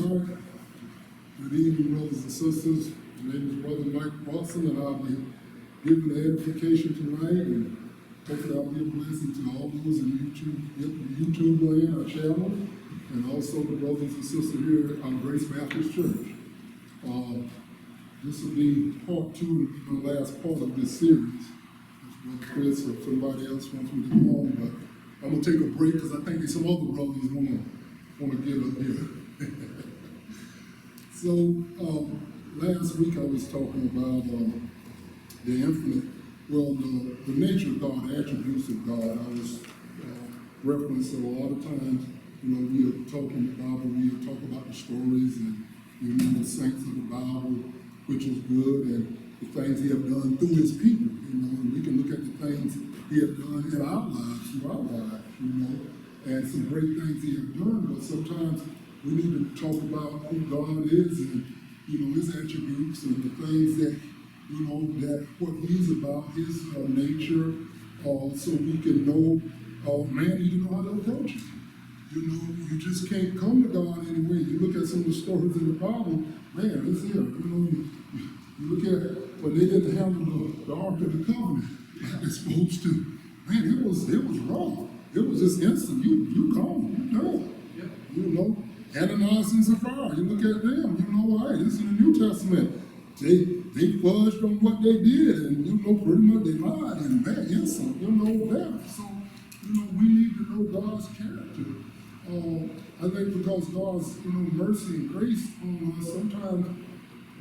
right. Good evening, brothers and sisters. My name is Brother Mike Watson, and I'll be giving the edification tonight. And hopefully, I'll be a blessing to all those in YouTube land, our channel, and also the brothers and sisters here at Grace Baptist Church. This will be part 2 and the last part of this series. Brother Chris or somebody else wants me to go on, but I'm gonna take a break because I think there's some other brothers want to get up here. So last week I was talking about the infinite, the nature of God, the attributes of God. I was referencing a lot of times, we are talking about the Bible, we are talking about the stories and the saints of the Bible, which is good, and the things He have done through His people, and we can look at the things He have done in our lives, through our lives, and some great things He have done, but sometimes we need to talk about who God is and, His attributes and the things that, that what He's about, His nature, so we can know, man, you know how to approach Him. You just can't come to God anyway. You look at some of the stories in the Bible, man, it's here. You look at when they didn't handle the Ark of the Covenant like they're supposed to. Man, it was wrong. It was just instant. You gone, you done. Ananias and Sapphira, you look at them, hey, this is in the New Testament. They fudged on what they did, and pretty much they lied, and man, instant, that. So, we need to know God's character. I think because God's, mercy and grace on us, sometimes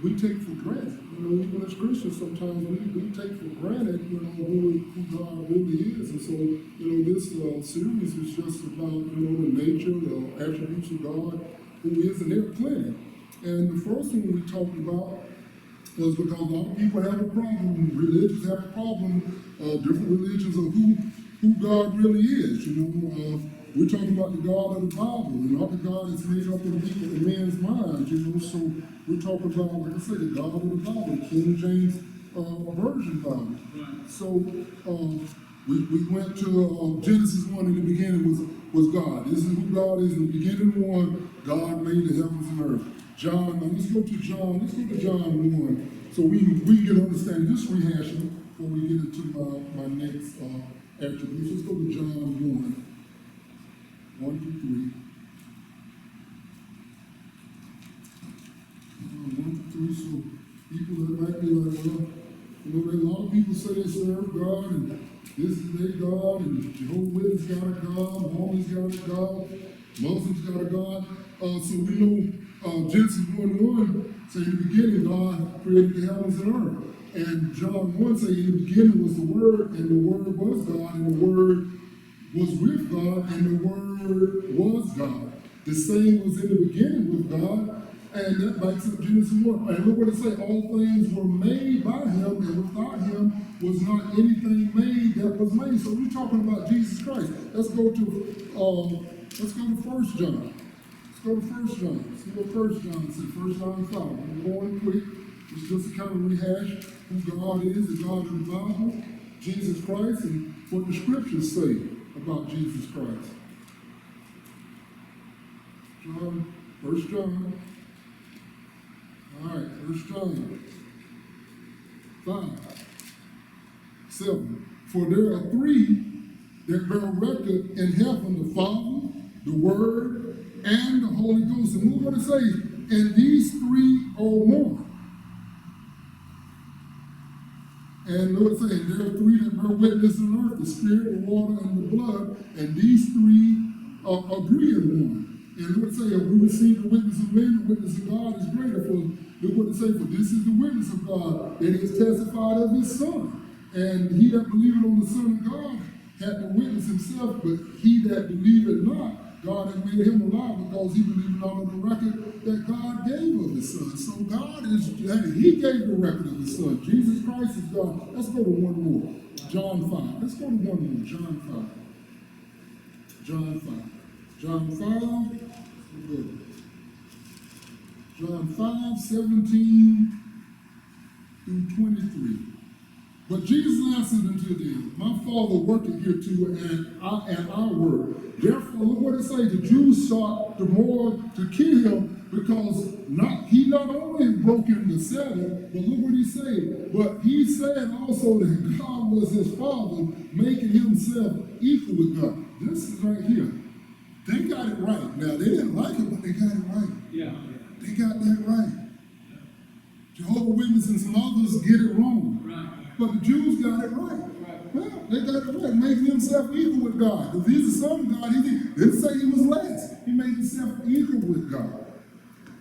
we take for granted. Even as Christians, sometimes we take for granted, who God really is. And so, this series is just about, the nature, the attributes of God, who is, and there are plenty. And the first one we talked about was because a lot of people have a problem, religions have a problem, different religions of who God really is. We're talking about the God of the Bible, and not the God that's made up in man's mind, So we're talking about, like I said, the God of the Bible, King James Version Bible. Right. So we went to Genesis 1 in the beginning was God. This is who God is. In the beginning 1, God made the heavens and earth. Let's go to John 1, so we get understanding. Just rehashing before we get into my next attributes. Let's go to John 1 through 3. 1 through 3, so people that might be like, a lot of people say they serve God, and this is their God, and Jehovah's Witnesses got a God, Mormons got a God, Muslims got a God. So we know Genesis 1:1 say in the beginning God created the heavens and earth. And John 1 say in the beginning was the Word, and the Word was God, and the Word was with God, and the Word was God. The same was in the beginning with God, and that backs up Genesis 1. And look what it say, all things were made by Him, and without Him was not anything made that was made. So we're talking about Jesus Christ. Let's go to 1 John. Let's go to 1 John. See what 1 John says. 1 John 5. I'm going quick. It's just a kind of rehash who God is, the God of the Bible, Jesus Christ, and what the scriptures say about Jesus Christ. 1 John. All right, 1 John 5, 7. For there are 3 that bear record in heaven, the Father, the Word, and the Holy Ghost. And we're going to say, and these 3 are one. And Lord saying, there are 3 that bear witness on earth, the Spirit, the water, and the blood, and these 3 agree in one. And Lord say, if we receive the witness of men, the witness of God is greater. For look what it say, for this is the witness of God, that He has testified of His Son. And he that believeth on the Son of God had to witness himself, but he that believeth not, God has made him alive because he believed not on the record that God gave of His Son. So God is, He gave the record of His Son. Jesus Christ is God. Let's go to one more. John 5. Let's go to one more. John 5. John 5. John 5. Good. John 5, 17 through 23. But Jesus answered unto them, my Father worketh here too, and I work. Therefore, look what it says, the Jews sought the more to kill him, because he not only broken the Sabbath, but look what he said. But he said also that God was his Father, making himself equal with God. This is right here. They got it right. Now, they didn't like it, but they got it right. Yeah. They got that right. Jehovah's Witnesses and some others get it wrong. Right. But the Jews got it right. Well, they got it right, making himself equal with God. Because he's the Son of God, he didn't say he was less. He made himself equal with God.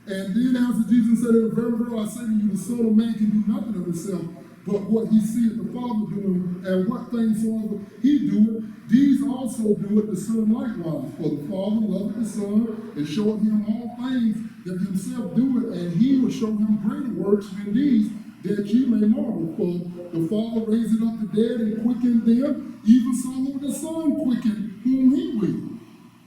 And then answered Jesus and said, very, very, I say to you, the Son of Man can do nothing of himself, but what he seeth the Father doing, and what things soever he doeth, these also doeth the Son likewise. For the Father loveth the Son, and showeth him all things that himself doeth, and he will show him greater works than these, that ye may marvel. For the Father raiseth up the dead and quickened them, even so will the Son quicken whom he will.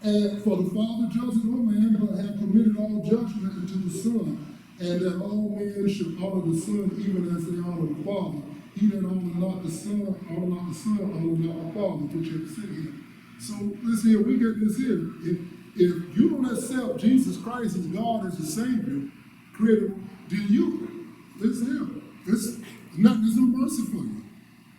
And for the Father judgeth no man, but hath committed all judgment unto the Son, and that all men should honor the Son even as they honor the Father. He that honor not the Son, honor not the Son, honor not the Father, which hath sent him. So listen here, we get this here. If you don't accept Jesus Christ as God, as the Savior, Creator, then listen here, there's no mercy for you.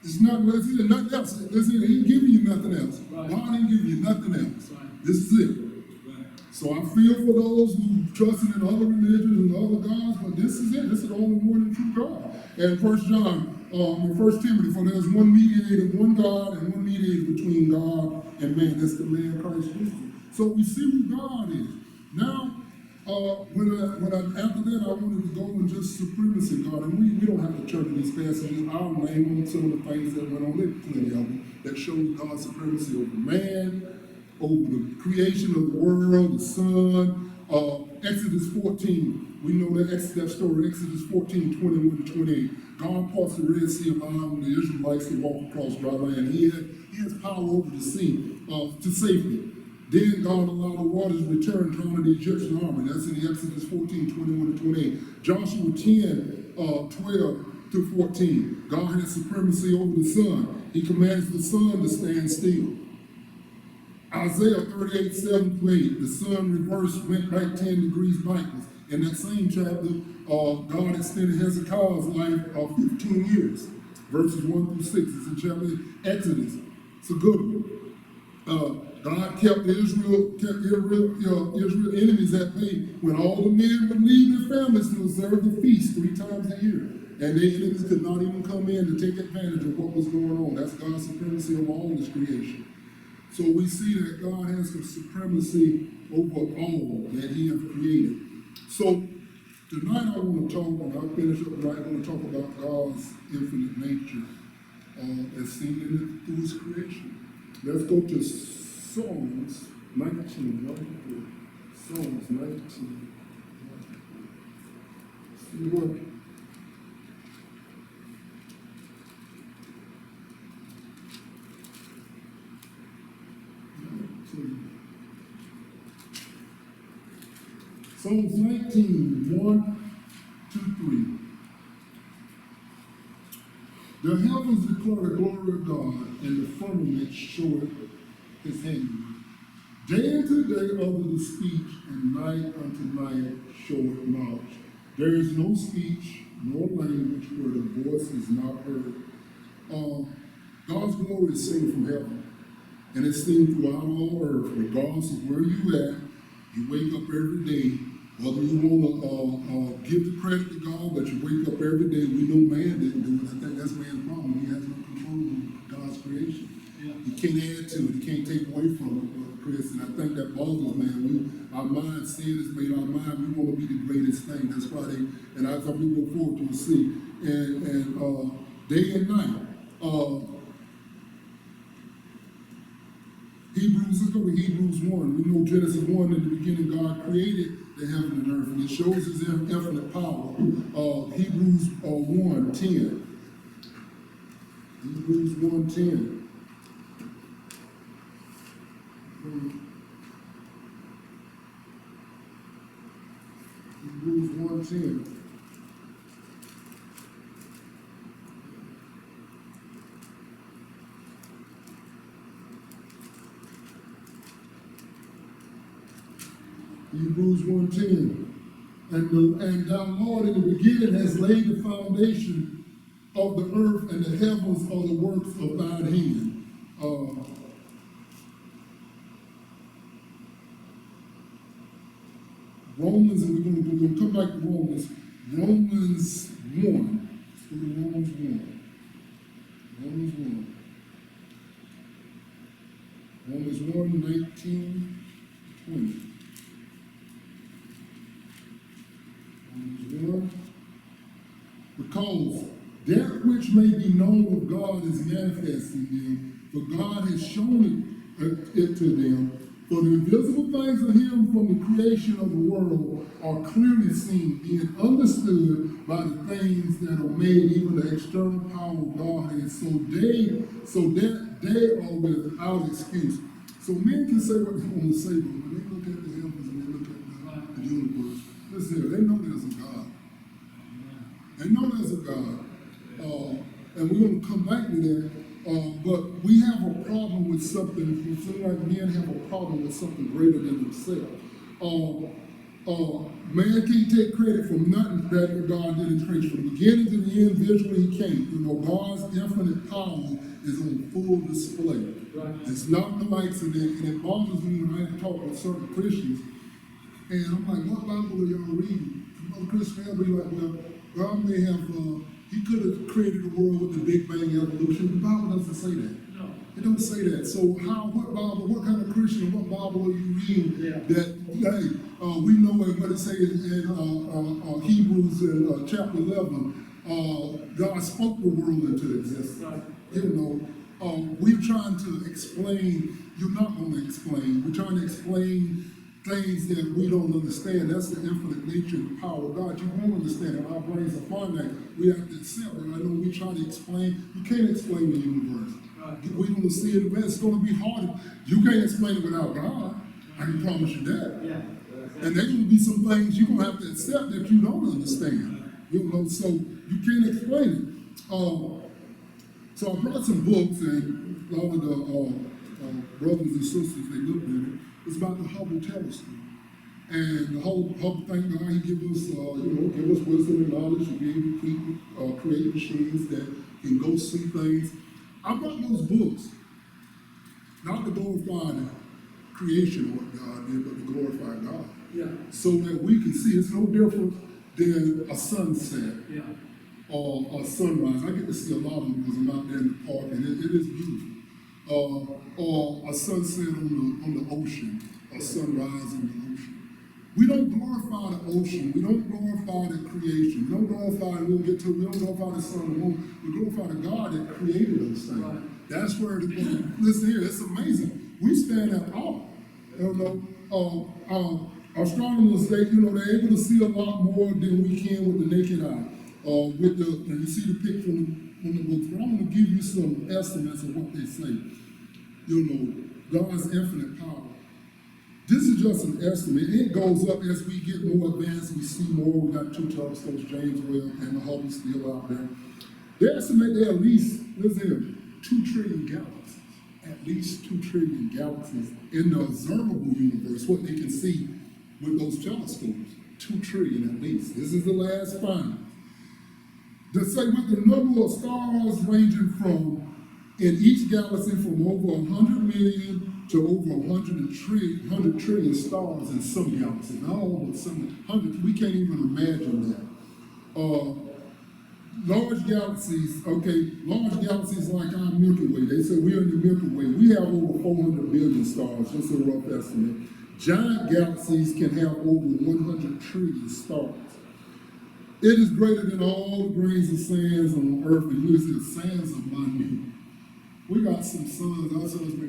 It's not, listen, nothing else. Listen, he ain't giving you nothing else. Right. God ain't giving you nothing else. Right. This is it. Right. So I feel for those who trusted in other religions and other gods, but this is it. This is the only one and true God. And 1 John, in 1 Timothy, for there's one mediator, one God, and one mediator between God and man. That's the man Christ Jesus. So we see who God is. Now, after that, I wanted to go on just supremacy, God. And we don't have to turn to these passages. I'll name them some of the things that went on there, plenty of them, that shows God's supremacy over man, over the creation of the world, the sun. Exodus 14, we know that story, Exodus 14, 21 to 28. God parts the Red Sea, allowing the Israelites to walk across dry land. He has power over the sea to safety. Then God allowed the waters to return, drowning the Egyptian army. That's in Exodus 14, 21 to 28. Joshua 10, 12 through 14. God has supremacy over the sun. He commands the sun to stand still. Isaiah 38, 7 through 8. The sun reversed, went back 10 degrees backwards. In that same chapter, God extended Hezekiah's life 15 years. Verses 1 through 6. It's in chapter Exodus. It's a good one. God kept Israel enemies at bay when all the men would leave their families to observe the feast 3 times a year. And their enemies could not even come in to take advantage of what was going on. That's God's supremacy over all his creation. So we see that God has some supremacy over all that he has created. So tonight I want to talk, and I'll finish up tonight, I want to talk about God's infinite nature as seen through his creation. Let's go to Psalms 19. Psalms 19. See what? Psalms 19, 1, 2, 3. The heavens declare the glory of God, and the firmament showeth his handiwork. Day unto day uttereth the speech, and night unto night showeth knowledge. There is no speech, nor language where the voice is not heard. God's glory is seen from heaven, and it's seen throughout all earth, regardless of where you at. You wake up every day, whether you want to give the credit to God, but you wake up every day. We know man didn't do it. I think that's man's problem. He has no control over God's creation. Yeah. He can't add to it. He can't take away from it, Chris. And I think that bothers man. Our mind, sin has made our mind. We want to be the greatest thing. That's why and I thought we go forward to see. And day and night. Let's go to Hebrews 1. We know Genesis 1, in the beginning God created the heaven and earth, and it shows his infinite power. Hebrews 1, 10. Hebrews 1, 10. Hebrews 1, 10. Hebrews 1:10. And our Lord in the beginning has laid the foundation of the earth, and the heavens are the works of thine hand. Romans, and we're going to come back to Romans. Romans 1. Let's go to Romans 1. Romans 1. Romans 1, 19, 20. Romans 1. Because that which may be known of God is manifest in them, for God has shown it to them. For the invisible things of him from the creation of the world are clearly seen, being understood by the things that are made, even the external power of God. And so that they are without excuse. So men can say what they want to say, but when they look at the heavens and they look at the universe, listen here, they know there's a God. They know there's a God. And we're going to come back to that. But we have a problem with something. It seems like men have a problem with something greater than themselves. Man can't take credit for nothing that God did in creation. From the beginning to the end, visually he can't. You know, God's infinite power is on full display. Right. It's not no accident, and it bothers me when I have to talk with certain Christians, and I'm like, what Bible are y'all reading? Other Christians will be like, well, God may have, he could have created the world with the Big Bang evolution. The Bible doesn't say that. No. It don't say that. So what Bible, what kind of Christian, what Bible are you reading that, hey, we know what it says in Hebrews in chapter 11, God spoke the world into existence. Right. You know, we're trying to explain, you're not going to explain, we're trying to explain things that we don't understand. That's the infinite nature and power of God. You won't understand it. Our brains are finite. We have to accept it. I know we try to explain. You can't explain the universe. We're going to see it, but it's going to be hard. You can't explain it without God. I can promise you that. Yeah. And there's going to be some things you're going to have to accept that you don't understand. You know, so you can't explain it. So I brought some books, and all of the brothers and sisters, they looked at it. It's about the Hubble telescope. And the Hubble thing, now he give us, give us wisdom and knowledge to be able to create machines that can go see things. I brought those books, not to glorify the creation of what God did, but to glorify God. Yeah. So that we can see it's no different than a sunset. Yeah. Or a sunrise. I get to see a lot of them because I'm out there in the park, and it is beautiful. Or a sunset on the ocean, a sunrise in the ocean. We don't glorify the ocean. We don't glorify the creation. We don't glorify, we don't glorify the sun and the moon. We glorify the God that created those things. Right. That's where listen here, it's amazing. We stand at awe. You know, astronomers, they're able to see a lot more than we can with the naked eye. And you see the picture from the books, but I'm going to give you some estimates of what they say. You know, God's infinite power. This is just an estimate. It goes up as we get more advanced. We see more. We got 2 telescopes, James Webb and the Hubble still out there. They estimate there at least, listen here, 2 trillion galaxies. At least 2 trillion galaxies in the observable universe, what they can see with those telescopes. 2 trillion at least. This is the last find. They say with the number of stars ranging from, in each galaxy, from over 100 million to over 100 trillion stars in some galaxies. Not all, but some 100. We can't even imagine that. Large galaxies like our Milky Way. They say we're in the Milky Way. We have over 400 billion stars, just a rough estimate. Giant galaxies can have over 100 trillion stars. It is greater than all the grains of sands on earth, and you see the sands are minute. We got some suns. Our sun may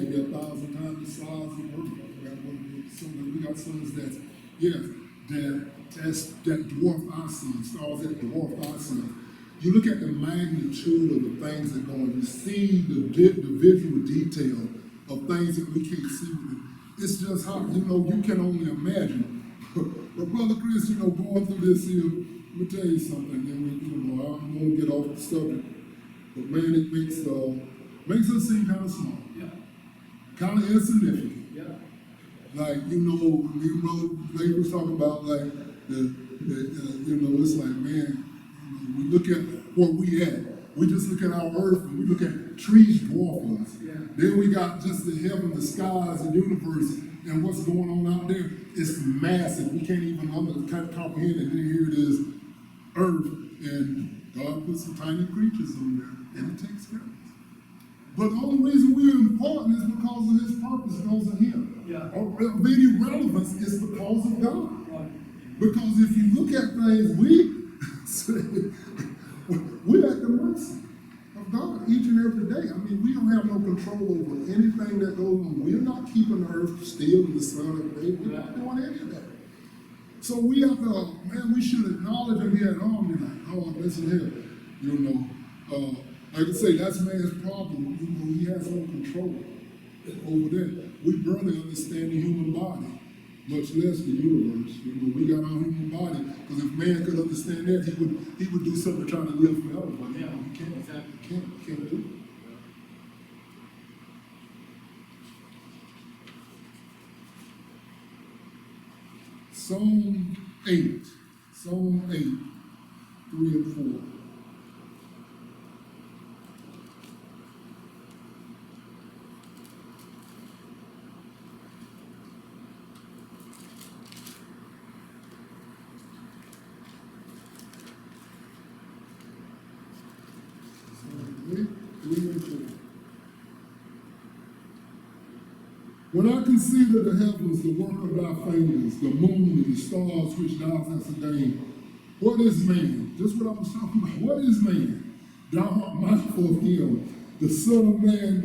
be 1,000 times the size of Earth. We got suns that dwarf our sun, stars that dwarf our sun. You look at the magnitude of the things that go on. You see the visual detail of things that we can't see. It's just how, you can only imagine. But Brother Chris, going through this here, let me tell you something, and I'm going to get off the subject, but man, it makes us seem kind of small, kind of insignificant. Yeah. Like, me and Brother Blake was talking about, like, it's like, man, we look at where we at. We just look at our earth and we look at trees dwarfing us. Yeah. Then we got just the heaven, the skies, the universe, and what's going on out there. It's massive. We can't even comprehend it. And then here it is, earth, and God put some tiny creatures on there, and it takes care of us. But the only reason we're important is because of his purpose, because of him. Yeah. Of any relevance is because of God. Right. Because if you look at things, we're at the mercy of God each and every day. I mean, we don't have no control over anything that goes on. We're not keeping the earth still in the sun every day. We're not doing any of that. So we have to, we should acknowledge and be at home and like, oh, listen here, like I say, that's man's problem. He has no control over that. We barely understand the human body, much less the universe. We got our human body, because if man could understand that, he would do something to try to live forever. But yeah, he can't. Exactly. Can't do it. Psalm 8, 3 and 4. When I consider the heavens, the work of thy fingers, the moon and the stars which thou hast ordained, what is man? Just what I was talking about. What is man? Thou art mindful of him, the Son of Man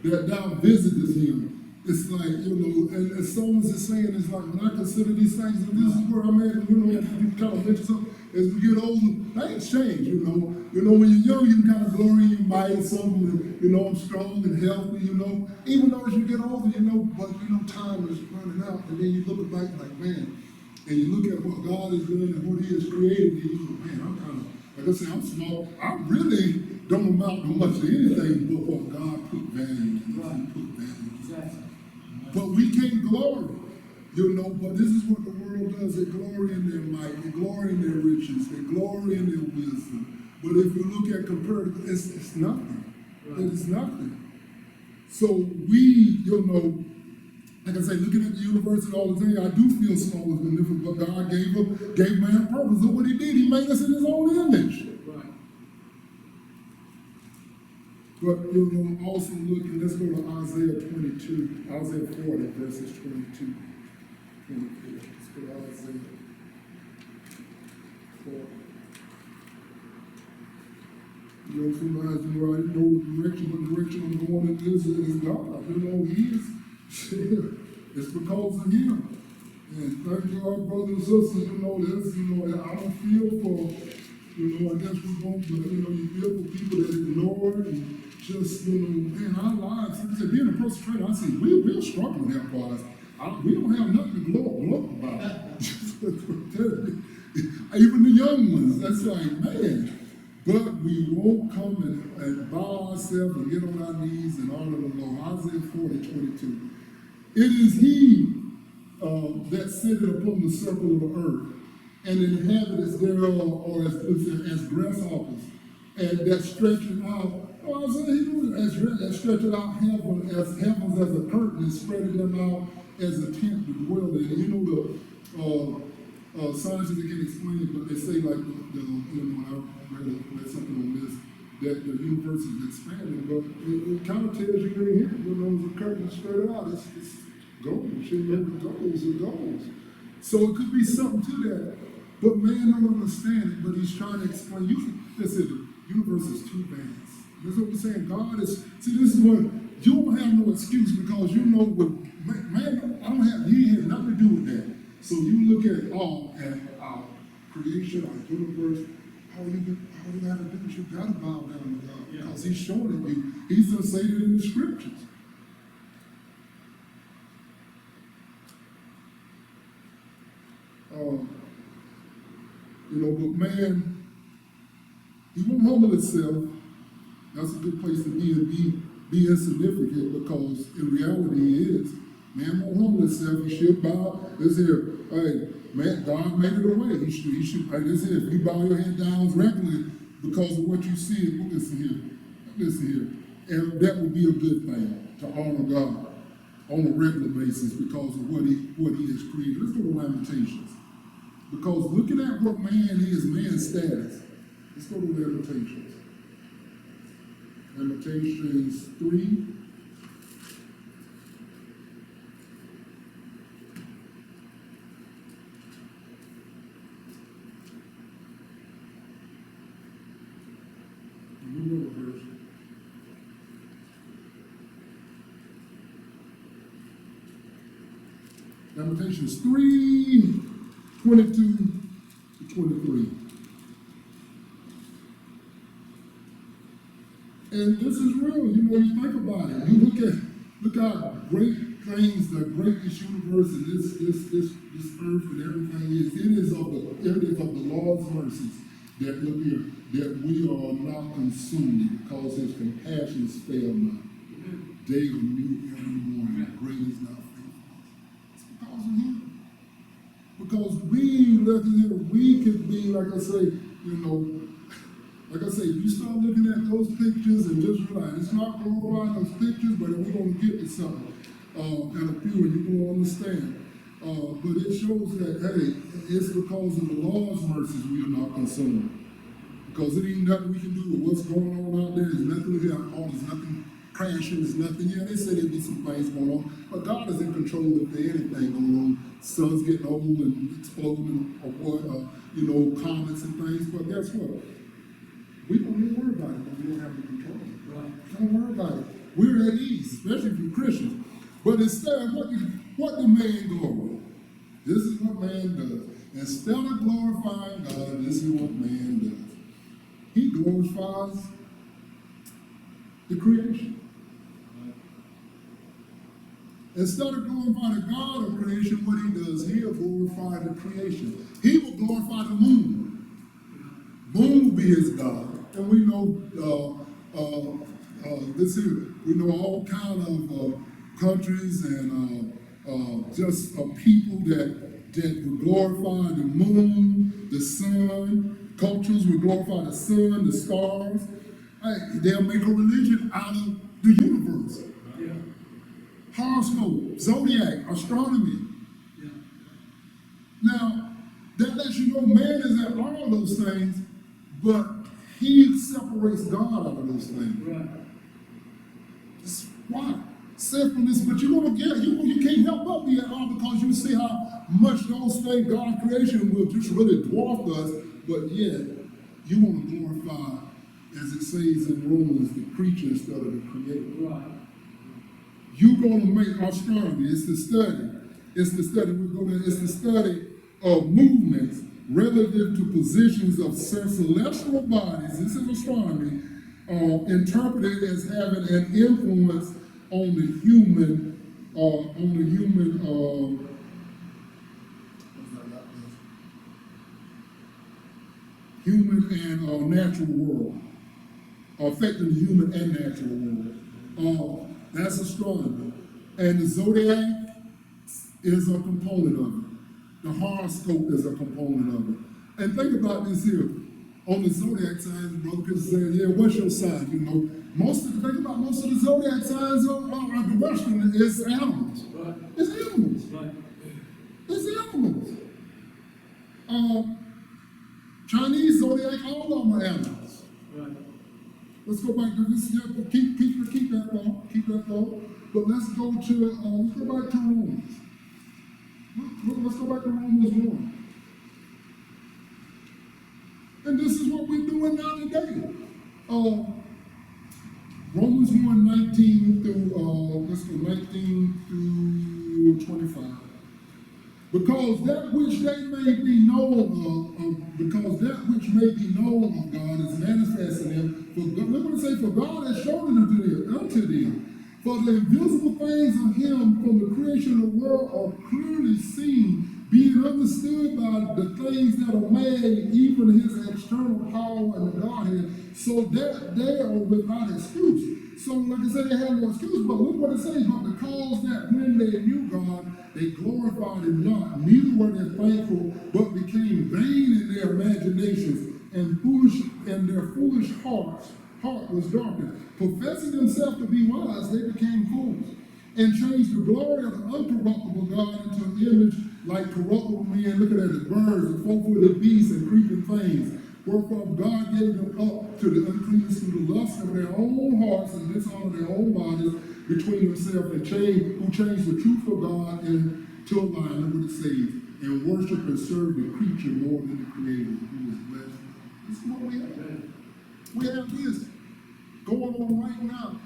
that thou visitest him. It's like, and as Psalms is saying, it's like, when I consider these things, and this is where I'm at, you kind of mention something, as we get older, things change, when you're young, you can kind of glory in your might or something, I'm strong and healthy, even though as you get older, but time is running out, and then you look back like, man, and you look at what God has done and what he has created, and you go, man, I'm kind of, like I said, I'm small, I really don't amount to much of anything but what God put value in. Right. Put value in. Exactly. But we can't glory, but this is what the world does. They glory in their might, they glory in their riches, they glory in their wisdom. But if you look at comparative, it's nothing. Right. It is nothing. So we, like I say, looking at the universe and all the things, I do feel small and magnificent, but God gave man purpose. Look what he did. He made us in his own image. Right. But, also looking, let's go to Isaiah 22, Isaiah 40, verses 22, 24. Let's go to Isaiah 40. Sometimes, I didn't know what direction I'm going in this is God. He is, it's because of him. And thank God, brothers and sisters, I don't feel for, I guess we're going to, you feel for people that ignore and just, man, our lives, like I said, being a personal trainer, I say, we're struggling health-wise. We don't have nothing to gloat about. Even the young ones, that's like, man. But we won't come and bow ourselves and get on our knees and honor the Lord. Isaiah 40:22. It is he that sitteth upon the circle of the earth, and inhabitants thereof are as grasshoppers, and that stretcheth out. That stretcheth out heavens as a curtain, and spreading them out as a tent to dwell in. Scientists can explain it, but they say like when I read something on this, that the universe is expanding, but it kind of tells you in here, the curtain is spread out, it's goes, it goes. So it could be something to that, but man don't understand it, but he's trying to explain. The universe is too vast. That's what we're saying. God is, see, this is what, you don't have no excuse because man, I don't have, he has nothing to do with that. So you look at our creation, our universe, all you got to do is you got to bow down to God because he's showing it you. He's going to say it in the scriptures. But man, he won't humble himself. That's a good place to be and be insignificant because in reality he is. Man won't humble himself. He should bow. This here, hey, man, God made it a way. He should, hey, this here, if you bow your head down regularly because of what you see, listen here. And that would be a good thing to honor God on a regular basis because of what he has created. Let's go to Lamentations. Because looking at what man is, man's status. Let's go to Lamentations. Lamentations 3. You know the verse. Lamentations 3, 22 to 23. And this is real, you think about it. You look how great things, the greatest universe and this earth and everything is. It is of the Lord's mercies that look here, that we are not consumed because his compassions fail not. They are new every morning. Great is not faithfulness. It's because of him. Because we could be, like I say, if you start looking at those pictures and just realize it's not glorifying those pictures, but we're going to get to something and a few, and you're going to understand. But it shows that, hey, it's because of the Lord's mercies we are not consumed. Because it ain't nothing we can do with what's going on out there. There's nothing we got on. There's nothing crashing. There's nothing. Yeah, they say there'll be some things going on. But God is in control if there's anything going on. Sun's getting old and exploding or what, comets and things. But guess what? We don't even worry about it, but we don't have the control. Right. Don't worry about it. We're at ease, especially if you're Christians. But instead, what do man glory? This is what man does. Instead of glorifying God, this is what man does. He glorifies the creation. Right. Instead of glorifying the God of creation, what he does, he'll glorify the creation. He will glorify the moon. Moon will be his God. And we know we know all kind of countries and just people that will glorify the moon, the sun. Cultures will glorify the sun, the stars. They'll make a religion out of the universe. Yeah. Horoscope, zodiac, astronomy. Yeah. Now, that lets you know man is at all those things, but he separates God out of those things. Right. That's why. Sinfulness, but you're going to get it. You can't help but be at all because you see how much those things, God's creation, will just really dwarf us, but yet you want to glorify, as it says in Romans, the creature instead of the creator. Right. You're going to make astronomy. It's the study. It's the study of movements relative to positions of celestial bodies. This is astronomy, interpreted as having an influence on the human and natural world, affecting the human and natural world. That's astronomy. And the zodiac is a component of it. The horoscope is a component of it. And think about this here. On the zodiac signs, Brother Chris is saying, yeah, what's your sign? Most of the zodiac signs are the Western is animals. Right. It's animals. Right. It's animals. Chinese zodiac, all of them are animals. Right. Let's go back to this. Keep that thought. But let's go back to Romans. Let's go back to Romans 1. And this is what we're doing now today. Romans 1, 19 through, 19 through 25. Because that which may be known of God is manifest in them. Look what it says, for God has shown it unto them. For the invisible things of him from the creation of the world are clearly seen, being understood by the things that are made, even his external power and the Godhead, so that they are without excuse. So, like I said, they had no excuse, but look what it says, but because that when they knew God, they glorified him not, neither were they thankful, but became vain in their imaginations, and their foolish heart was darkened. Professing themselves to be wise, they became fools, and changed the glory of the uncorruptible God into an image like corruptible men. Look at that, the birds, the four-footed beasts, and creeping things. Wherefore God gave them up to the uncleanness through the lust of their own hearts and dishonor their own bodies between themselves, and who changed the truth of God into a lie. Look what it says, and worship and serve the creature more than the Creator, who is blessed. This is what we have. We have this going on right now.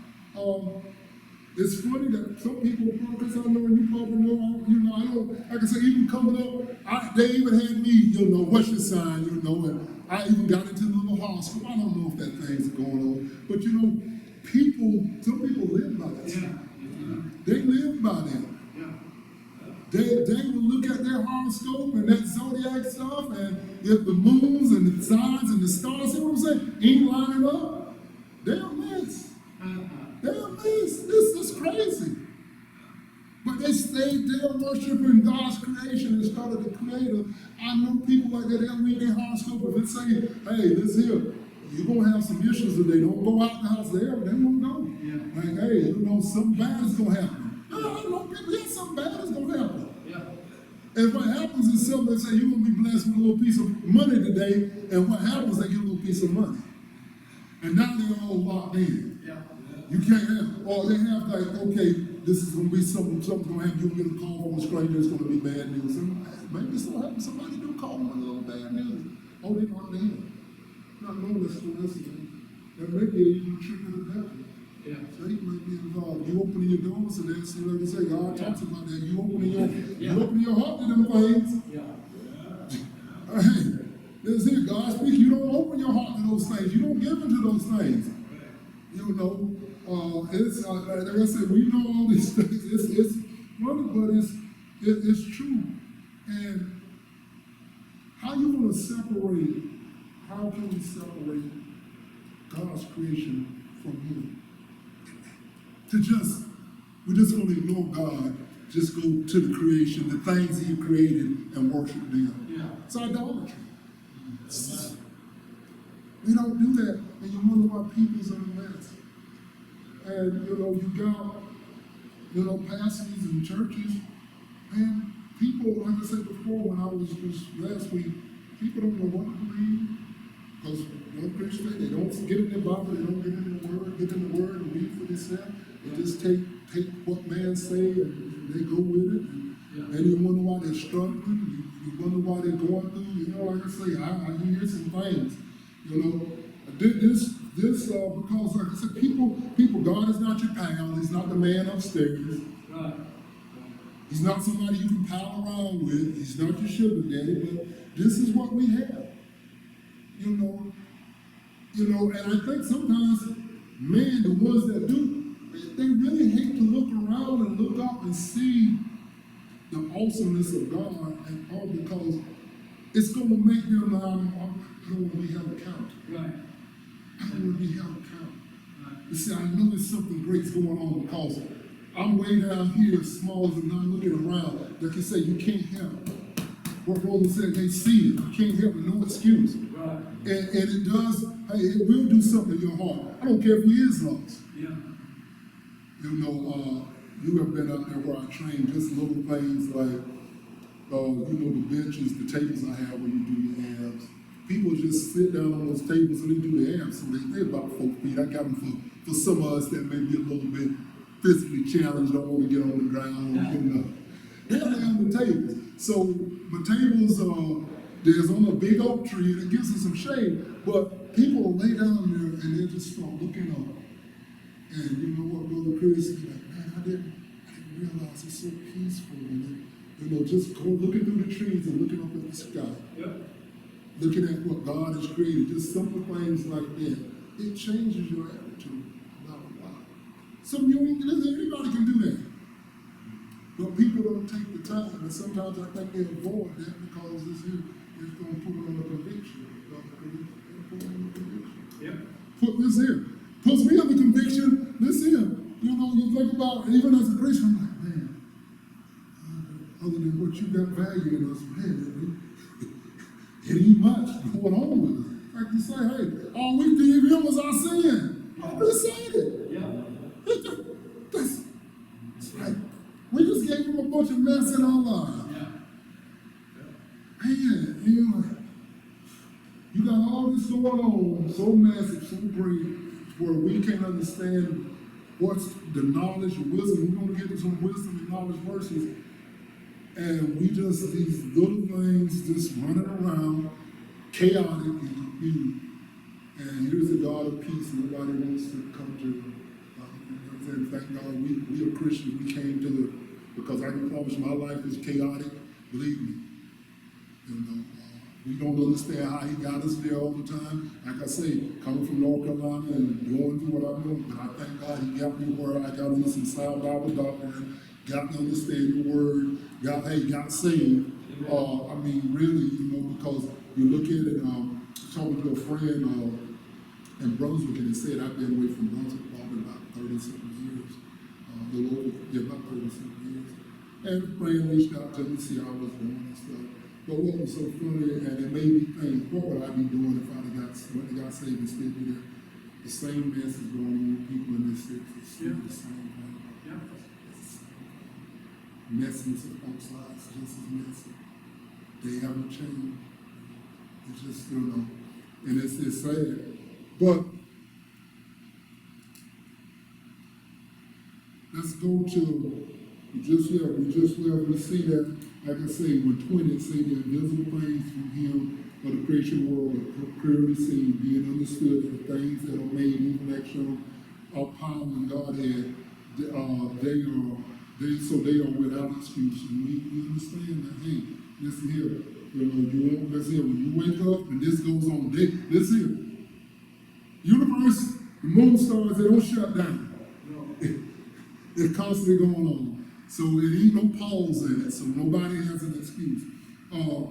It's funny that some people, because I know, and you probably know, I don't, like I said, even coming up, they even had me, what's your sign, and I even got into the little horoscope. I don't know if that thing's going on, but some people live by that. Yeah. They live by that. Yeah. They will look at their horoscope and that zodiac stuff, and if the moons and the signs and the stars, see what I'm saying, ain't lining up, they'll miss. They'll miss. This is crazy. But they're worshiping God's creation instead of the Creator. I know people like that, they'll read their horoscope, if it's saying, hey, this here, you're going to have some issues today. Don't go out the house there. They won't go. Yeah. Like, hey, something bad is going to happen. I know people, yeah, something bad is going to happen. Yeah. And what happens is something that say, you're going to be blessed with a little piece of money today, and what happens, they get a little piece of money. And now they're all locked in. Yeah. You can't have, or they have like, okay, this is going to be something's going to happen. You'll get a call from a stranger, it's going to be bad news. And maybe it's going to happen. Somebody do call them a little bad news. Oh, they're not there. Not knowing this for listening. That may be even a trick of the devil. Yeah. Satan might be involved. You open your doors and that's what they say. God talks about that. You open your heart to them things. Yeah. Hey, this here, God speaks. You don't open your heart to those things. You don't give into those things. It's like I said, we know all these things. It's funny, but it's true. And how you want to separate? How can we separate God's creation from Him? We're just going to ignore God. Just go to the creation, the things He created, and worship them. Yeah. It's idolatry. We don't do that, and you wonder why people's in a mess. And you got, pastors and churches, and people, like I said before, when I was last week, people don't know what to believe, because one Christian, they don't get in their Bible, they don't get in the Word and read for themselves. They just take what man say and they go with it. And you wonder why they're struggling. You wonder why they're going through. Like I say, I hear some things. Because like I said, people, God is not your pal. He's not the man upstairs. Right. He's not somebody you can pal around with. He's not your sugar daddy. But this is what we have. And I think sometimes, men, the ones that do, they really hate to look around and look up and see the awesomeness of God, and all because it's going to make them, I don't want to be held accountable. Right. I don't want to be held accountable. Right. You see, I know there's something great's going on because I'm way down here, small, and I'm looking around. Like you say, you can't help. What Roland said, they see it. You can't help it, no excuse. Right. And it does, it will do something in your heart. I don't care if you is lost. Yeah. You have been up there where I train, just little things like, the benches, the tables I have where you do your abs. People just sit down on those tables and they do the abs. So they're about 4 feet. I got them for some of us that may be a little bit physically challenged, don't want to get on the ground, They're on the tables. So the tables, there's on a big oak tree and it gives us some shade, but people will lay down there and they just start looking up. And you know what, Brother Chris is like, man, I didn't realize it's so peaceful. And just go looking through the trees and looking up at the sky. Yep. Looking at what God has created, just simple things like that. It changes your attitude about God. Anybody can do that. But people don't take the time, and sometimes I think they avoid that because it's going to put them on a conviction. Yep. Put this here. puts me under conviction. Listen, you know, you think about, even as a Christian, I'm like, man, other than what you got value in us, man, it ain't much going on with us. Like you say, hey, all we did him was our sin. I'm just saying it. Yeah. That's right. We just gave him a bunch of mess in our lives. Man, you know, you got all this going on, so massive, so great, where we can't understand what's the knowledge and wisdom. We're going to get into some wisdom and knowledge verses. And we just, these little things just running around, chaotic, and here's a God of peace nobody wants to come to. Thank God we are Christians. We came to because I can promise my life is chaotic, believe me. You know, we don't understand how he got us there all the time. Like I say, coming from North Carolina and going through what I'm doing, but I thank God he got me where I got into some sound Bible doctrine, got to understand the word, got saved. I mean, really, you know, because you look at it, talking to a friend in Brunswick, and he said, I've been away from Brunswick probably about 30-something years, about 30-something years. And the friend reached out to me to see how I was doing and stuff. But what was so funny, and it made me think, what would I be doing if I got saved and still be there? The same mess is going on with people in this city. The same thing. Messiness of both sides, just as messy. They haven't changed. It's just, you know, and it's sad. But let's go to, we just left, we see that, like I say, when 20 say the invisible things from him of the creation world are clearly seen, being understood, and the things that are made, even external, are power and Godhead, they are without excuse. And we understand that, hey, listen here, you know, listen here, when you wake up and this goes on, listen here, universe, the moon stars, they don't shut down. They're constantly going on. So it ain't no pause in it, so nobody has an excuse. Now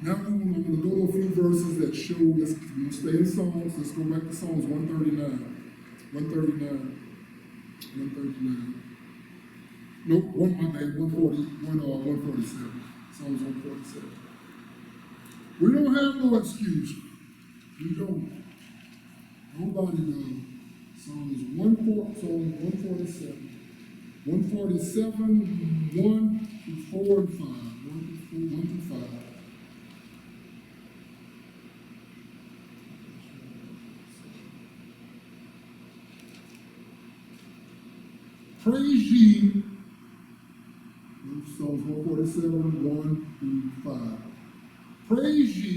I'm going to go to a few verses that show this. We'll stay in Psalms. Let's go back to Psalms 139. 139. Nope, my bad, 147. Psalms 147. We don't have no excuse. We don't. Nobody does. Psalms 147. 147, 1 through 4 and 5. 1 through 5. Praise ye, Psalms 147, 1 through 5. Praise ye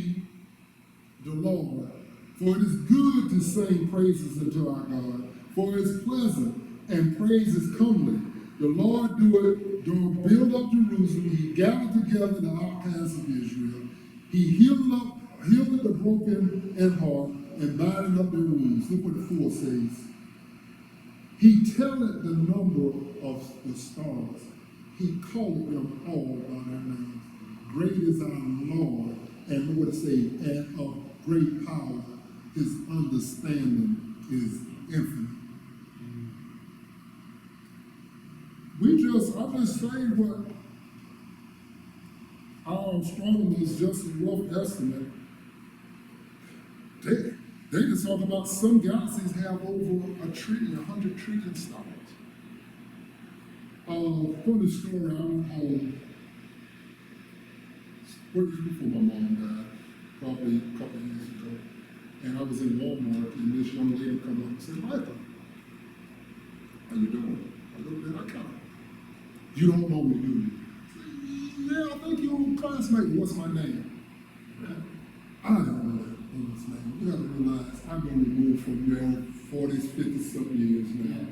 the Lord, for it is good to sing praises unto our God, for it is pleasant, and praise is comely. The Lord doeth build up Jerusalem. He gathered together the outcasts of Israel. He healed the broken in heart, and binding up their wounds. Look what the 4 says. He telleth the number of the stars. He calleth them all by their names. Great is our Lord, and what it say, and of great power. His understanding is infinite. I just say what our astronomers, just a rough estimate, they just talk about some galaxies have over 100 trillion stars. Funny story, I went home, before my mom died, probably a couple of years ago, and I was in Walmart, and this young lady come up and said, Michael, how you doing? I looked at her, I kind of, you don't know me, do you? Yeah, I think you're a classmate. What's my name? I don't know that woman's name. You gotta realize I've been removed from there 40s, 50s, some years now.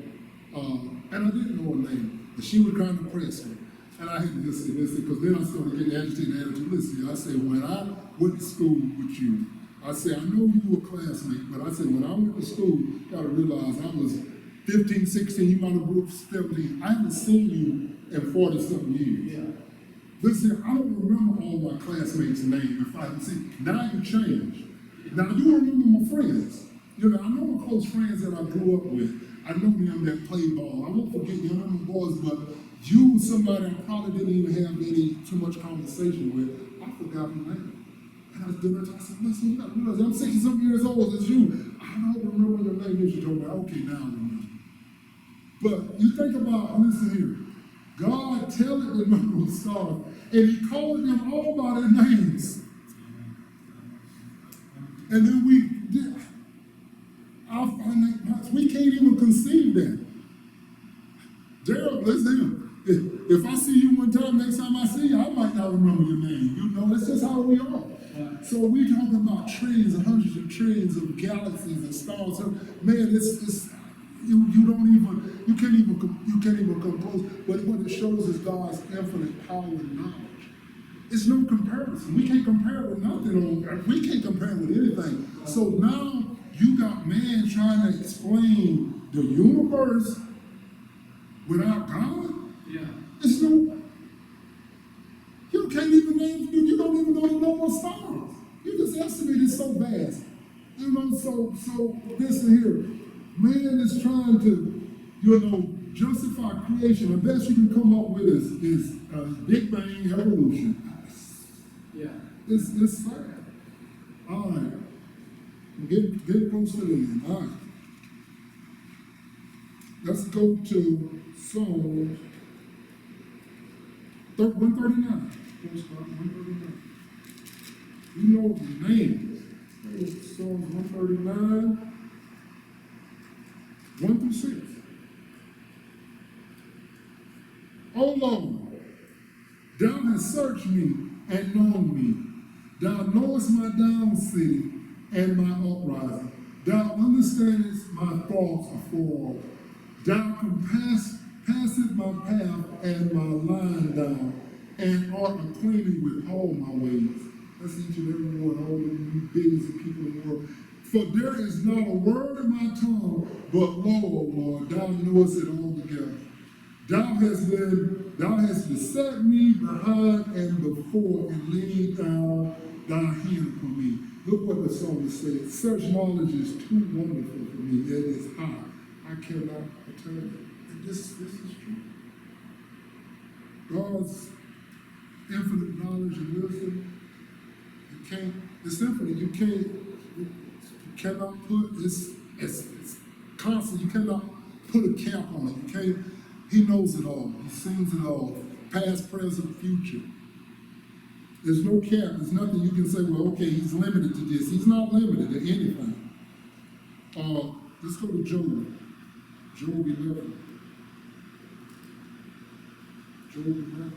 And I didn't know her name. And she would kind of press me. And I had to listen, because then I started getting agitated. Listen, I said, when I went to school with you, I said, I know you were a classmate, but I said, when I went to school, you gotta realize I was 15, 16, you might have moved 17. I haven't seen you in 40-something years. Yeah. Listen, I don't remember all my classmates' names if I can see. Now you changed. Now you remember my friends. You know, I know my close friends that I grew up with. I know them that play ball. I won't forget you, I know my boys, but you was somebody I probably didn't even have any too much conversation with. I forgot your name. And I was doing it, I said, listen, you gotta realize I'm 60-something years old as you. I don't remember your name. You told me, okay, now I remember. But you think about, listen here, God telling the number of stars, and he called them all by their names. And then we can't even conceive that. Gerald, listen, if I see you one time, next time I see you, I might not remember your name. You know, that's just how we are. So we talking about trillions and hundreds of trillions of galaxies and stars. So, man, it's you can't even come close. But what it shows is God's infinite power and knowledge. It's no comparison. We can't compare it with nothing. We can't compare it with anything. So now you got man trying to explain the universe without God. Yeah. It's no. You can't even name. You don't even know the number of stars. You just estimate it's so vast. You know. So listen here. Man is trying to, justify creation. The best you can come up with is Big Bang evolution. Yeah. It's sad. All right. Get close to the end. All right. Let's go to Psalm 139. Let's start 139. You know the name. Psalm 139, 1 through 6. O Lord, thou hast searched me and known me. Thou knowest my down sitting and my uprising. Thou understandest my thoughts afore. Thou passest my path and my line down, and art acquainted with all my ways. That's each and every one, all the billions of people in the world. For there is not a word in my tongue, but lo, O Lord, thou knowest it altogether. Thou hast beset me behind and before, and laid down thy hand upon me. Look what the psalmist said. Such knowledge is too wonderful for me. It is high. I cannot attain it. And this is true. God's infinite knowledge and wisdom, it's infinite. You cannot put, it's constant. You cannot put a cap on it. You can't. He knows it all. He sees it all. Past, present, future. There's no cap. There's nothing you can say, well, okay, he's limited to this. He's not limited to anything. Let's go to Job. Job 11. Job 11.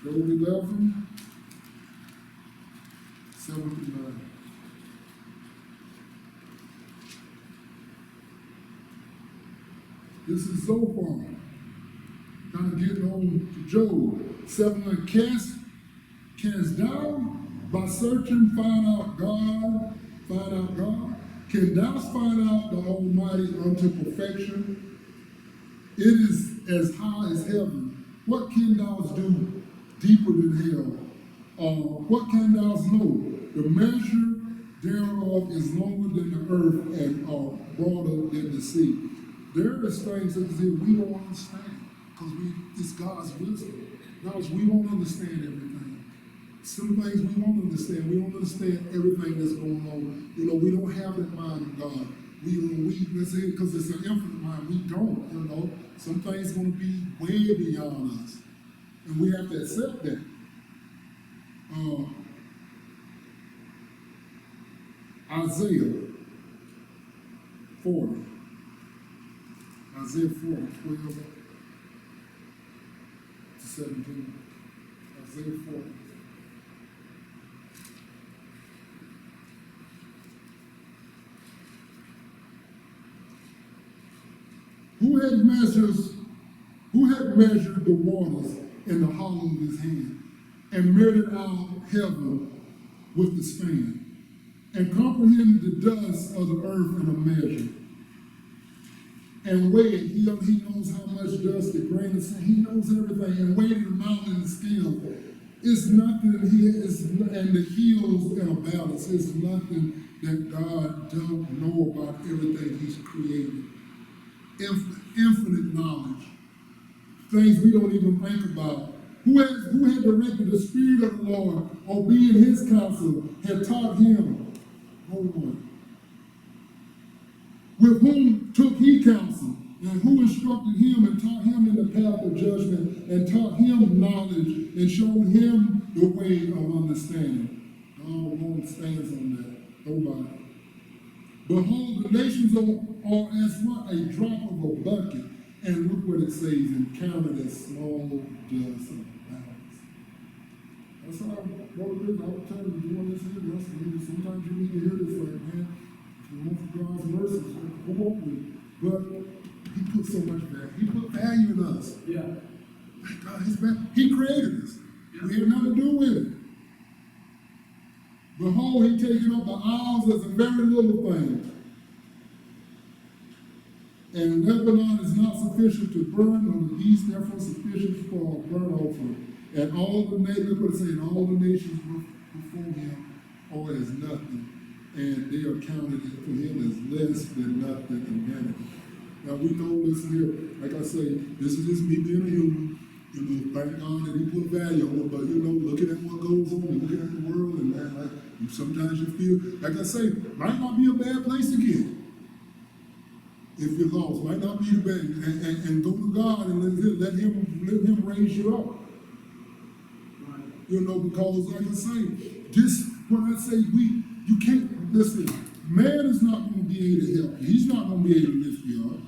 Job 11, 7 through 9. This is so far. Kind of getting on to Job. 7, canst thou by searching find out God? Can thou find out the Almighty unto perfection? It is as high as heaven. What can thou do deeper than hell? What can thou know? The measure thereof is longer than the earth and broader than the sea. There is things that we don't understand because it's God's wisdom. Knowledge, we won't understand everything. Some things we won't understand. We don't understand everything that's going on. We don't have that mind of God. Because it's an infinite mind, we don't, Some things going to be way beyond us. And we have to accept that. Isaiah 40. Isaiah 40, 12 to 17. Isaiah 40. Who had measured the waters in the hollow of his hand, and measured out heaven with the span, and comprehended the dust of the earth in a measure, and weighed. He knows how much dust, the grain of sand, he knows everything, and weighed the mountain in the scale. It's nothing, and the hills in a balance. It's nothing that God don't know about everything he's created. Infinite knowledge. Things we don't even think about. Who had directed the Spirit of the Lord, or being his counsel, had taught him. Hold on. With whom took he counsel, and who instructed him and taught him in the path of judgment, and taught him knowledge, and showed him the way of understanding. No one stands on that. Nobody. Behold, the nations are as what? A drop of a bucket. And look what it says, and counted as small dust of balance. That's how what it is. All the time we're doing this here. Sometimes you need to hear this, like, man, if you want for God's mercy, come on with it. But he put so much value. He put value in us. Yeah. Thank God, he created us. Yeah. We had nothing to do with it. Behold, he taken up the isles as a very little thing. And Lebanon is not sufficient to burn, nor the east therefore sufficient for a burnt offering. And all the nations, all the nations before him are as nothing, and they are counted for him as less than nothing in vanity. Now we know, listen here, like I say, this is just me being a human. You know, thank God that he put value on it, but you know, looking at what goes on, and looking at the world, and man, like sometimes you feel, like I say, might not be a bad place to get. If you're lost, might not be bad, and go to God and let him raise you up. Right. You know, because like I say, just when I say you can't listen. Man is not going to be able to help you. He's not going to be able to lift you up.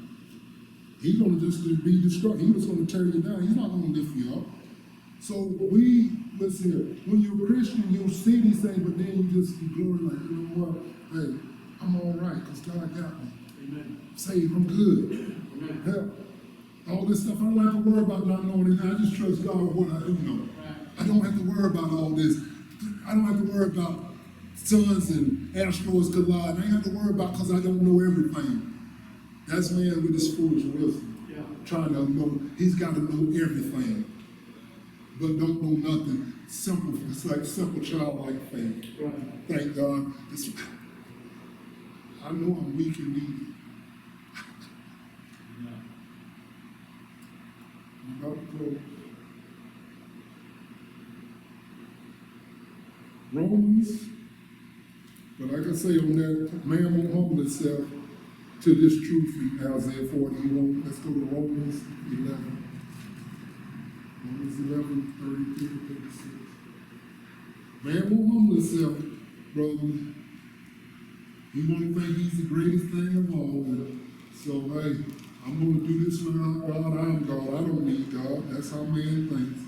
He's going to just be destroyed. He's just going to tear you down. He's not going to lift you up. So listen here. When you're a Christian, you'll see these things, but then you just glory like, you know what? Hey, I'm all right because God got me. Amen. Saved, I'm good. Amen. Help. All this stuff, I don't have to worry about not knowing anything. I just trust God with what I do know. I don't have to worry about all this. I don't have to worry about suns and asteroids colliding. I ain't have to worry about because I don't know everything. That's man with his foolish wisdom. Yeah. Trying to know, he's got to know everything. But don't know nothing. Simple, it's like simple childlike faith. Right. Thank God. I know I'm weak and needy. I'm about to close. Romans, but like I say on that, man won't humble himself to this truth in Isaiah 40. He won't. Let's go to Romans 11. Romans 11, 33 to 36. Man won't humble himself, brother. He won't think he's the greatest thing of all. So, hey, I'm going to do this without God. I'm God. I don't need God. That's how man thinks.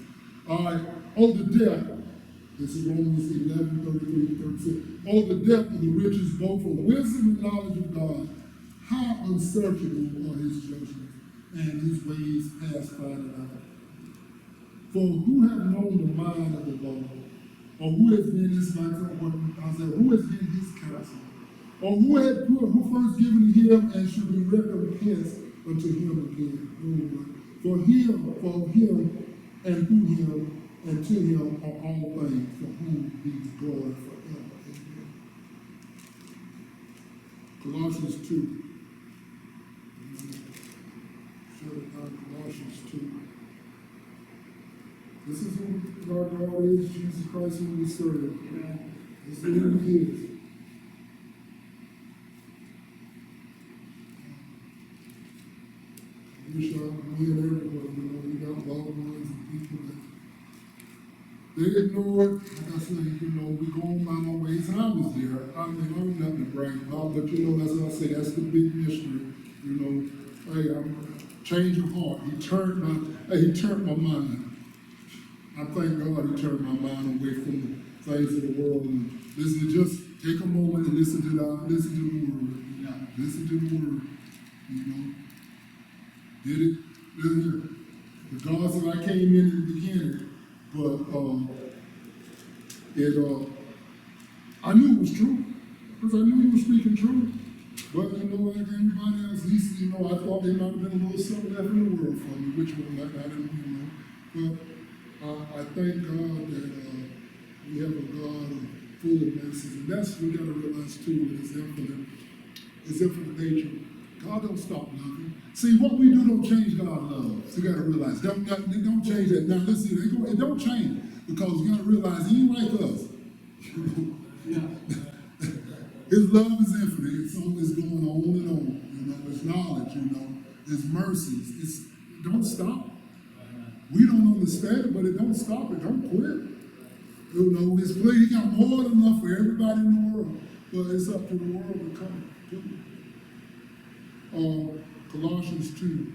All right. Oh, the depth. This is Romans 11, 33 to 36. Oh, the depth of the riches, both of wisdom and knowledge of God. How unsearchable are his judgments, and his ways past finding out. For who have known the mind of the Lord? Or who has been his who has been his counselor? Or who first given him and should be recompensed unto him again? For him, and through him, and to him are all things, for whom be the glory forever. Amen. Colossians 2. Shut it down, Colossians 2. This is who our God is, Jesus Christ, whom we serve. Amen. This is who he is. We shall be in everyone, we got loved ones and people that they ignore it. Like I said, we go on my own ways, and I was there. I mean, I was nothing to brag about, but that's what I say, that's the big mystery. Hey, I'm change of heart. He turned my mind. I thank God he turned my mind away from the things of the world and just take a moment and listen to the word. Yeah. Listen to the word. Did it? The God said I came in the beginning, but I knew it was true, because I knew he was speaking truth. But, you know, like everybody else, at least, you know, I thought there might have been a little something left in the world for me, which one, I didn't, you know. But I thank God that we have a God full of mercies, and that's what we got to realize too, with his infinite nature. God don't stop loving. See, what we do don't change God's love. So you got to realize, don't change that. Now listen, it don't change, because you got to realize he ain't like us. His love is infinite. It's always going on and on. You know, his knowledge, you know, his mercies. It don't stop. We don't understand it, but it don't stop. It don't quit. You know, his plea, he got more than enough for everybody in the world. But it's up to the world to come to. Colossians 2,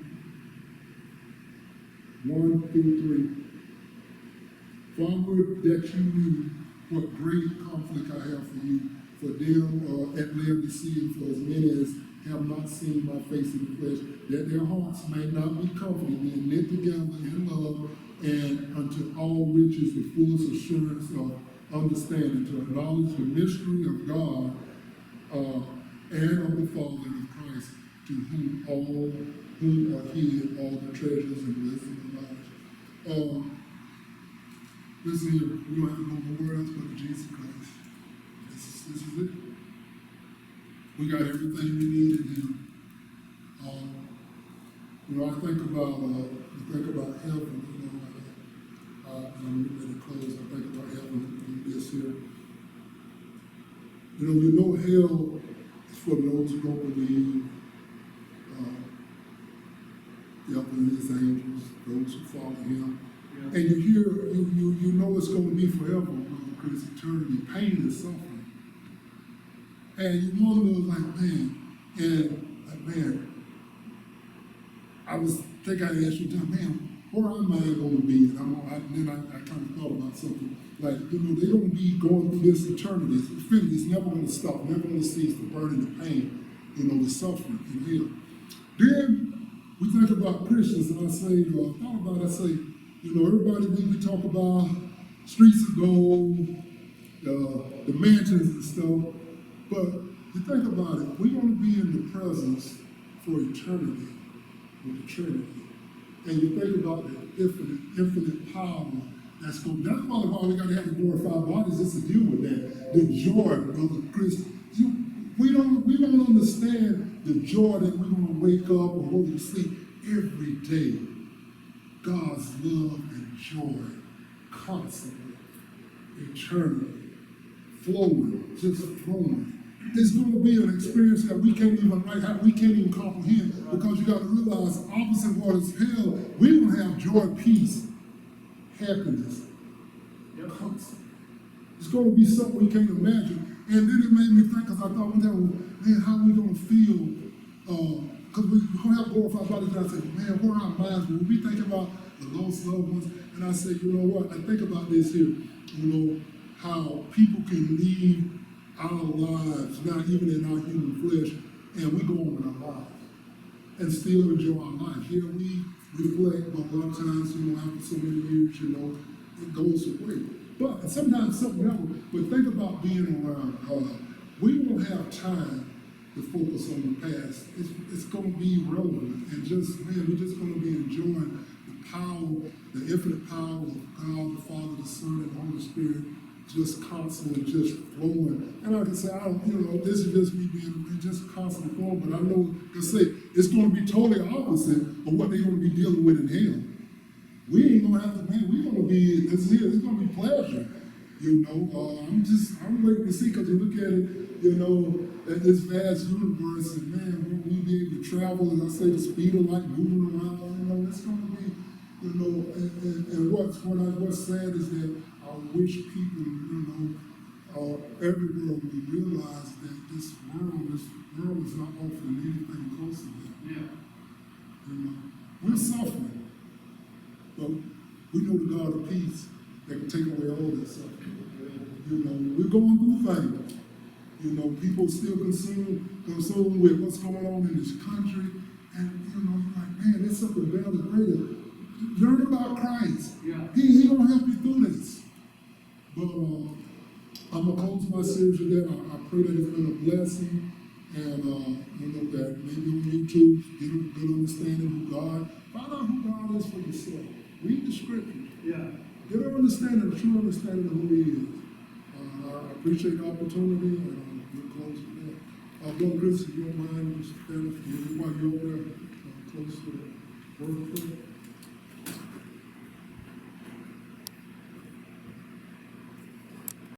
1 through 3. For I would that you knew what great conflict I have for you, for them at Laodicea, for as many as have not seen my face in the flesh, that their hearts may not be comforted, being knit together in love, and unto all riches the fullest assurance of understanding, to acknowledge the mystery of God and of the Father and of Christ, to whom are hid all the treasures and wisdom and knowledge. Listen here, we don't have to go nowhere else but to Jesus Christ. This is it. We got everything we need in him. You know, I think about heaven, you know, I'm ready to close. I think about heaven in this here. You know hell is for those who don't believe. Devil his angels, those who follow him. Yeah. And you know it's going to be forever, because it's eternity, pain and suffering. And you wonder, I think I asked you, man, where am I going to be? And then I kind of thought about something. Like, you know, they're going to be going through this eternity. It's infinity. It's never going to stop, never going to cease, the burden, the pain, you know, the suffering in hell. Then we think about Christians, and I say, you know, everybody, we talk about streets of gold, the mansions and stuff, but you think about it, we're going to be in the presence for eternity with the Trinity. And you think about the infinite power that's probably why we got to have the glorified bodies, just to deal with that. The joy, Brother Chris. We don't understand the joy that we're going to wake up or go to sleep every day. God's love and joy, constantly, eternally, flowing, just flowing. It's going to be an experience that we can't even comprehend, because you got to realize, opposite what is hell, we're going to have joy, peace, happiness, constant. It's going to be something we can't imagine. And then it made me think, because I thought, man, how are we going to feel? Because we're going to have glorified bodies. And I said, man, where are our minds? When we think about the lost loved ones, and I said, you know what? I think about this here, you know, how people can leave our lives, not even in our human flesh, and we go on with our lives and still enjoy our life. Here we reflect, but a lot of times, you know, after so many years, you know, it goes away. But sometimes something else, but think about being around God. We won't have time to focus on the past. It's going to be relevant, and we're just going to be enjoying the power, the infinite power of God, the Father, the Son, and the Holy Spirit, just constantly just flowing. And like I say, this is just me being just constantly flowing, but I know, it's going to be totally opposite of what they're going to be dealing with in hell. We ain't gonna have to, man, we're gonna be, it's gonna be pleasure. You know, I'm waiting to see, because you look at it, you know, at this vast universe, and man, will we be able to travel, as I say, the speed of light, moving around, you know, it's gonna be, you know, and what's sad is that I wish people, you know, everywhere we realize that this world is not offering anything close to that. Yeah. You know, we're suffering. But we know the God of peace that can take away all that suffering. You know, we're going through things. You know, people still consumed with what's going on in this country. And, you know, you're like, man, there's something better, greater. Learn about Christ. Yeah. He gonna help you through this. But I'm gonna close my series with that. I pray that it's been a blessing, and you know that maybe on YouTube get a good understanding who God. Find out who God is for yourself. Read the scriptures. Yeah. Get an understanding, a true understanding of who He is. I appreciate the opportunity, and we'll close with that. Brother Chris, if you don't mind, just stand up while you're over there, close to the word of prayer.